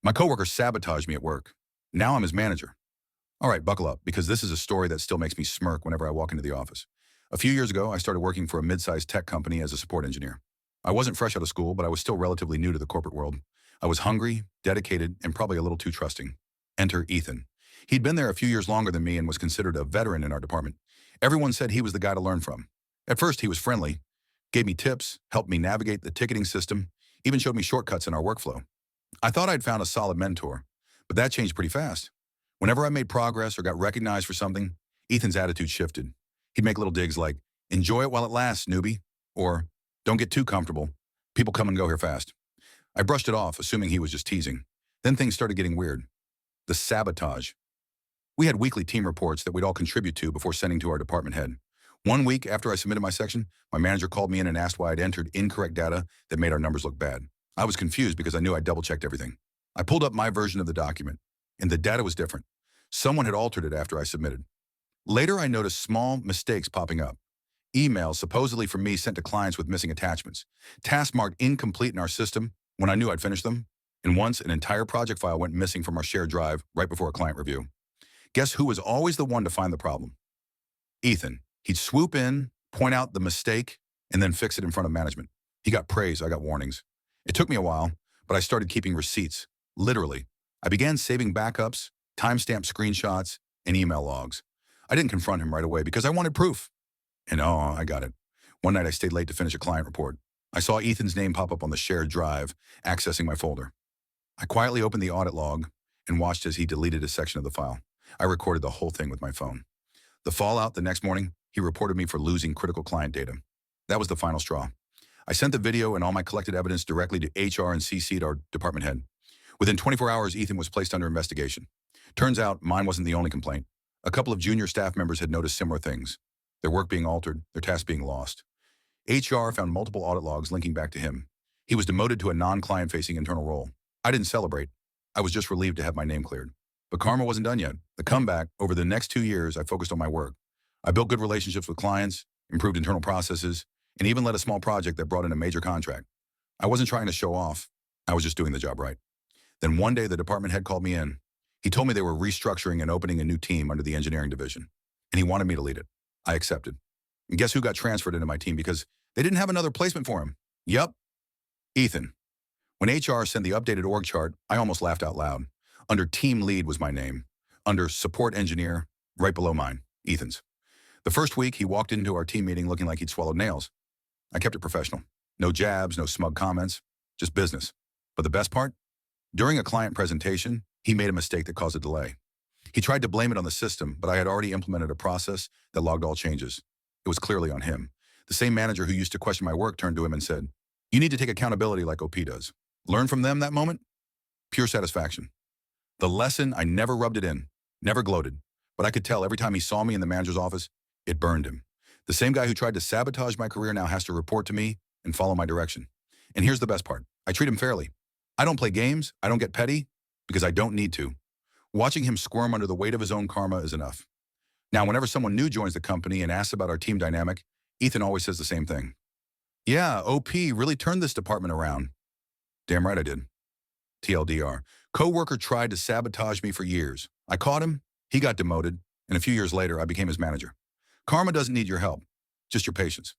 My coworker sabotaged me at work. Now I'm his manager. All right, buckle up, because this is a story that still makes me smirk whenever I walk into the office. A few years ago, I started working for a mid-sized tech company as a support engineer. I wasn't fresh out of school, but I was still relatively new to the corporate world. I was hungry, dedicated, and probably a little too trusting. Enter Ethan. He'd been there a few years longer than me and was considered a veteran in our department. Everyone said he was the guy to learn from. At first, he was friendly, gave me tips, helped me navigate the ticketing system, even showed me shortcuts in our workflow. I thought I'd found a solid mentor, but that changed pretty fast. Whenever I made progress or got recognized for something, Ethan's attitude shifted. He'd make little digs like, "Enjoy it while it lasts, newbie," or "Don't get too comfortable. People come and go here fast." I brushed it off, assuming he was just teasing. Then things started getting weird. The sabotage. We had weekly team reports that we'd all contribute to before sending to our department head. One week after I submitted my section, my manager called me in and asked why I'd entered incorrect data that made our numbers look bad. I was confused because I knew I'd double-checked everything. I pulled up my version of the document, and the data was different. Someone had altered it after I submitted. Later, I noticed small mistakes popping up. Emails supposedly from me sent to clients with missing attachments. Tasks marked incomplete in our system when I knew I'd finished them. And once, an entire project file went missing from our shared drive right before a client review. Guess who was always the one to find the problem? Ethan. He'd swoop in, point out the mistake, and then fix it in front of management. He got praise, I got warnings. It took me a while, but I started keeping receipts. Literally. I began saving backups, timestamp screenshots, and email logs. I didn't confront him right away because I wanted proof. And I got it. One night I stayed late to finish a client report. I saw Ethan's name pop up on the shared drive, accessing my folder. I quietly opened the audit log and watched as he deleted a section of the file. I recorded the whole thing with my phone. The fallout the next morning, he reported me for losing critical client data. That was the final straw. I sent the video and all my collected evidence directly to HR and CC'd our department head. Within 24 hours, Ethan was placed under investigation. Turns out mine wasn't the only complaint. A couple of junior staff members had noticed similar things. Their work being altered, their tasks being lost. HR found multiple audit logs linking back to him. He was demoted to a non-client-facing internal role. I didn't celebrate. I was just relieved to have my name cleared. But karma wasn't done yet. The comeback, over the next 2 years, I focused on my work. I built good relationships with clients, improved internal processes, and even led a small project that brought in a major contract. I wasn't trying to show off. I was just doing the job right. Then one day, the department head called me in. He told me they were restructuring and opening a new team under the engineering division, and he wanted me to lead it. I accepted. And guess who got transferred into my team because they didn't have another placement for him? Yup, Ethan. When HR sent the updated org chart, I almost laughed out loud. Under team lead was my name. Under support engineer, right below mine, Ethan's. The first week, he walked into our team meeting looking like he'd swallowed nails. I kept it professional. No jabs, no smug comments, just business. But the best part? During a client presentation, he made a mistake that caused a delay. He tried to blame it on the system, but I had already implemented a process that logged all changes. It was clearly on him. The same manager who used to question my work turned to him and said, "You need to take accountability like OP does." Learn from them that moment? Pure satisfaction. The lesson, I never rubbed it in, never gloated, but I could tell every time he saw me in the manager's office, it burned him. The same guy who tried to sabotage my career now has to report to me and follow my direction. And here's the best part. I treat him fairly. I don't play games. I don't get petty because I don't need to. Watching him squirm under the weight of his own karma is enough. Now, whenever someone new joins the company and asks about our team dynamic, Ethan always says the same thing. "Yeah, OP really turned this department around." Damn right I did. TLDR. Coworker tried to sabotage me for years. I caught him, he got demoted, and a few years later, I became his manager. Karma doesn't need your help, just your patience.